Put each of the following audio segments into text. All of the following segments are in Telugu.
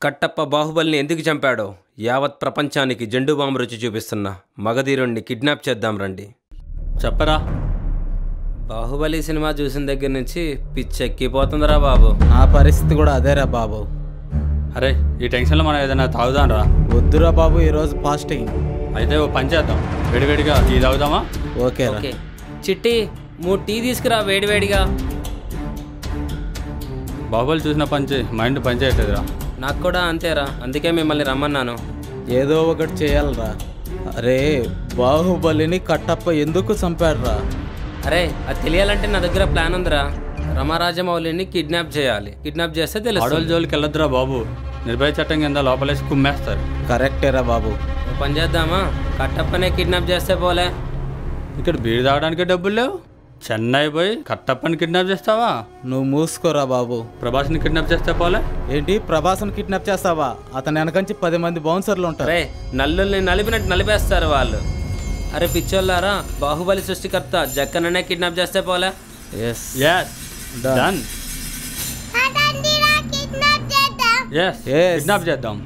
కట్టప్ప బాహుబలిని ఎందుకు చంపాడో యావత్ ప్రపంచానికి జెండు బాంబు రుచి చూపిస్తున్న మగధీరుణ్ణి కిడ్నాప్ చేద్దాం రండి. చెప్పరా. బాహుబలి సినిమా చూసిన దగ్గర నుంచి పిచ్చెక్కిపోతుందిరా బాబు. నా పరిస్థితి కూడా అదేరా బాబు. అరే ఈ టెన్షన్లో మనం ఏదైనా తాగుదాం రా. వద్దురా బాబు, ఈరోజు ఫాస్టింగ్. అయితే ఓ పని చేద్దాం, వేడివేడిగా టీ తాగుదామా? ఓకే. చిట్టి 3 టీ తీసుకురా వేడివేడిగా. బాహుబలి చూసిన మైండ్ పనిచేయట్లేదురా. నాకు కూడా అంతేరా, అందుకే మిమ్మల్ని రమ్మన్నాను. ఏదో ఒకటి చేయాలరా. అరే బాహుబలిని కట్టప్ప ఎందుకు చంపాడురా? అరే అది తెలియాలంటే నా దగ్గర ప్లాన్ ఉందిరా. రమారాజమౌళిని కిడ్నాప్ చేయాలి. కిడ్నాప్ చేస్తే తెలుసు. ఆడోళ్ళ జోలికి వెళ్ళొద్దురా బాబు, నిర్భయ చట్టం కింద లోపలేసి కుమ్మేస్తారు. కరెక్టేరా బాబు. పని చేద్దామా? కట్టప్పనే కిడ్నాప్ చేస్తే పోలే. ఇక్కడ బీడి తాగడానికి డబ్బులు లేవు, చెన్నై పోయి కట్టప్పని కిడ్నాప్ చేస్తావా? నువ్వు మూసుకోరా బాబు. ప్రభాస్ని కిడ్నాప్ చేస్తే పోలే. ఏంటి ప్రభాస్ని కిడ్నాప్ చేస్తావా? అతని వెనకంచి 10 మంది బౌన్సర్లు ఉంటారు. అరే నల్లుల్ని నలిపినట్టు నలిపేస్తారు వాళ్ళు. అరే పిచ్చోళ్ళారా, బాహుబలి సృష్టికర్త జక్కననే కిడ్నాప్ చేస్తే పోలే. yes done. yes కిడ్నాప్ చేద్దాం.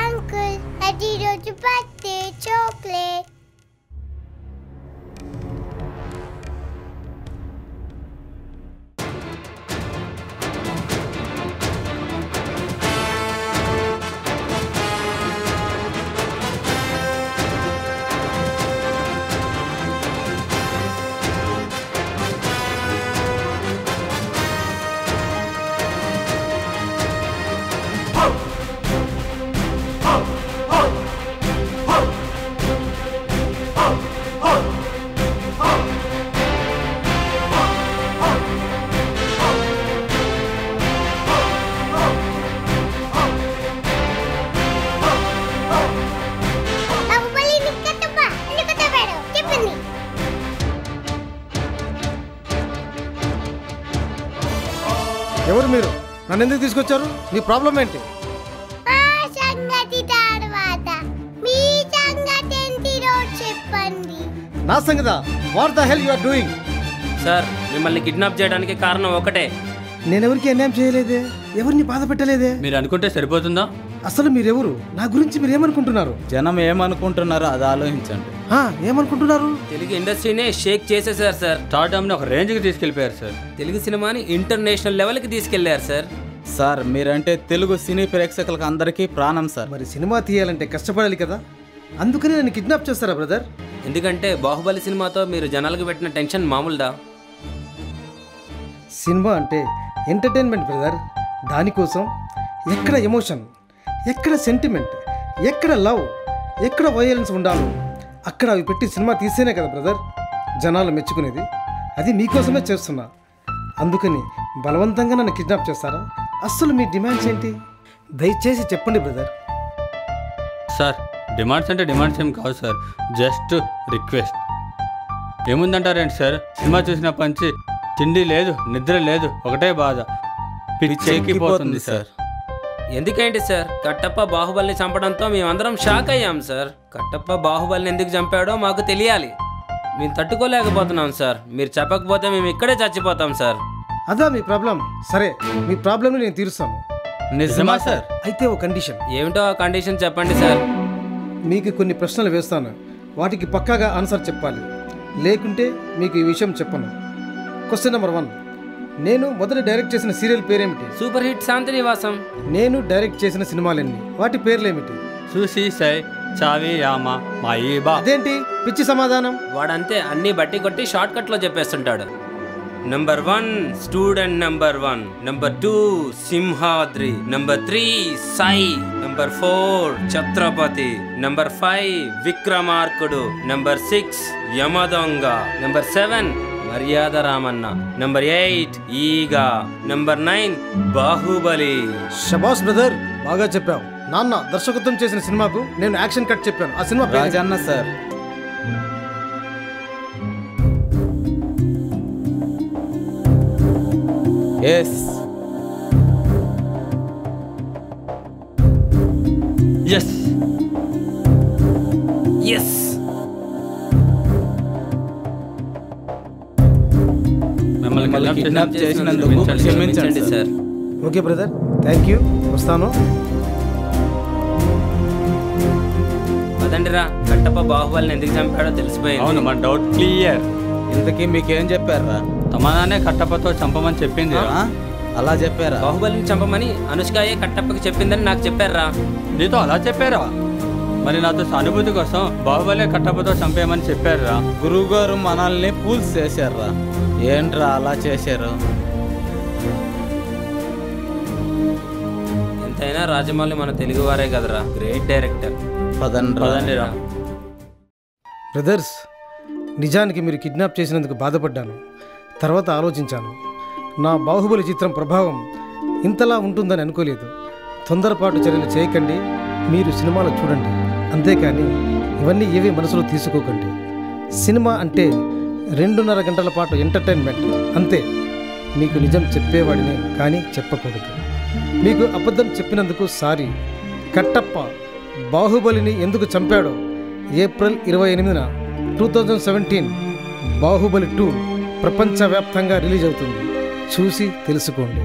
అంకుల్ అది రోజు బర్త్డే చాక్లెట్. ఎవరు మీరు? నన్ను ఎందుకు తీసుకొచ్చారు? మీ ప్రాబ్లం ఏంటి? నా సంగత? What the hell you are doing? Sir మిమ్మల్ని కిడ్నాప్ చేయడానికి కారణం ఒకటే. నేనెవరికి అన్యాయం చేయలేదే, ఎవరిని బాధ పెట్టలేదే. మీరు అనుకుంటే సరిపోతుందా? అసలు మీరెవరు? నా గురించి మీరు ఏమనుకుంటున్నారు? జనం ఏమనుకుంటున్నారో అది ఆలోచించండి. ఏమనుకుంటున్నారు? తెలుగు ఇండస్ట్రీనే షేక్ చేసేసారు సార్. స్టార్డమ్ని ఒక రేంజ్కి తీసుకెళ్ళిపోయారు సార్. తెలుగు సినిమాని ఇంటర్నేషనల్ లెవెల్కి తీసుకెళ్లారు సార్. సార్ మీరంటే తెలుగు సినీ ప్రేక్షకులకు అందరికీ ప్రాణం సార్. మరి సినిమా తీయాలంటే కష్టపడాలి కదా, అందుకని నన్ను కిడ్నాప్ చేస్తారా బ్రదర్? ఎందుకంటే బాహుబలి సినిమాతో మీరు జనాలకు పెట్టిన టెన్షన్ మామూలుదా? సినిమా అంటే ఎంటర్టైన్మెంట్ బ్రదర్. దానికోసం ఎక్కడ ఎమోషన్, ఎక్కడ సెంటిమెంట్, ఎక్కడ లవ్, ఎక్కడ వయలెన్స్ ఉండాలో అక్కడ అవి పెట్టి సినిమా తీసేనే కదా బ్రదర్ జనాలు మెచ్చుకునేది. అది మీకోసమే చేస్తున్నా. అందుకని బలవంతంగా నన్ను కిడ్నాప్ చేస్తారా? అస్సలు మీ డిమాండ్స్ ఏంటి? దయచేసి చెప్పండి బ్రదర్. సార్ డిమాండ్స్ అంటే డిమాండ్స్ ఏం కాదు సార్, జస్ట్ రిక్వెస్ట్. ఏముందంటారేంటి సార్, సినిమా చూసిన పంచి తిండి లేదు, నిద్ర లేదు, ఒకటే బాధ, పిచ్చెక్కిపోతుంది సార్. ఎందుకేంటి సార్, కట్టప్ప బాహుబలిని చంపడంతో మేమందరం షాక్ అయ్యాం సార్. కట్టప్ప బాహుబలిని ఎందుకు చంపాడో మాకు తెలియాలి. మేము తట్టుకోలేకపోతున్నాం సార్. మీరు చెప్పకపోతే మేము ఇక్కడే చచ్చిపోతాం సార్. అదా మీ ప్రాబ్లం? సరే మీ ప్రాబ్లంని నేను తీరుస్తాను. నిజమా సార్? అయితే ఓ కండిషన్. ఏమిటో ఆ కండిషన్ చెప్పండి సార్. మీకు కొన్ని ప్రశ్నలు వేస్తాను, వాటికి పక్కాగా ఆన్సర్ చెప్పాలి, లేకుంటే మీకు ఈ విషయం చెప్పను. క్వశ్చన్ నెంబర్ 1, నేను మొదట డైరెక్ట్ చేసిన సీరియల్ పేరేమిటి? Super hit Shanti Nivasam. నేను డైరెక్ట్ చేసిన సినిమాలెన్ని, వాటి పేర్లేమిటి? చూసి సై చావి యామ మాయిబా. అదేంటి పిచ్చి సమాధానం? వాడంతే అన్ని బట్టి కొట్టి షార్ట్ కట్ లో చెప్పేస్తుంటాడు. Number 1 student, number 1, number 2 Simhadri, number 3 Sai, number 4 Chatrapathi, number 5 Vikramarkudu, number 6 Yamadonga, number 7 Maryada Ramanna, number 8 ఈగా, నంబర్ 9 బాహుబలి. శబాస్ బ్రదర్, బాగా చెప్పావు. నాన్న దర్శకత్వం చేసిన సినిమాకు నేను యాక్షన్ కట్ చెప్పాను. ఆ cinema Rajanna sir. Yes yes yes మిమ్మల్ని కిడ్నాప్ చేసినందుకు క్షమించండి క్షమించండి sir. Okay brother, thank you, వస్తాను. పదండిరా, కట్టప్ప బాహుబలిని ఎందుకు చంపాడో అవును, తెలిసిపోయింది. మన డౌట్ క్లియర్. ఇంతకీ మీకేం చెప్పారా? తమన్నానే కట్టప్పతో చంపమని చెప్పింది. ఆ? అలా చెప్పారా? బాహుబలిని చంపమని అనుష్కయే కట్టప్పకి చెప్పిందని నాకు చెప్పారా. నీతో అలా చెప్పారా? మరి నాతో సానుభూతి కోసం బాహుబలే కట్టప్పతో చంపేయమని చెప్పారా? గురువుగారు మనల్ని ఫూల్స్ చేశారా? ఏంట్రా అలా చేశారు? ఎంతైనా రాజమౌళి మన తెలుగు వారే కదరా, గ్రేట్ డైరెక్టర్. పదండిరా. బ్రదర్స్, నిజానికి మీరు కిడ్నాప్ చేసినందుకు బాధపడ్డాను. తర్వాత ఆలోచించాను. నా బాహుబలి చిత్రం ప్రభావం ఇంతలా ఉంటుందని అనుకోలేదు. తొందరపాటు చర్యలు చేయకండి, మీరు సినిమాలు చూడండి, అంతేకాని ఇవన్నీ ఏవీ మనసులో తీసుకోకండి. సినిమా అంటే 2.5 గంటల పాటు ఎంటర్టైన్మెంట్ అంతే. మీకు నిజం చెప్పేవాడిని కానీ చెప్పకూడదు. మీకు అబద్ధం చెప్పినందుకు సారీ. కట్టప్ప బాహుబలిని ఎందుకు చంపాడో ఏప్రిల్ 28న 2017 బాహుబలి 2 ప్రపంచవ్యాప్తంగా రిలీజ్ అవుతుంది. చూసి తెలుసుకోండి.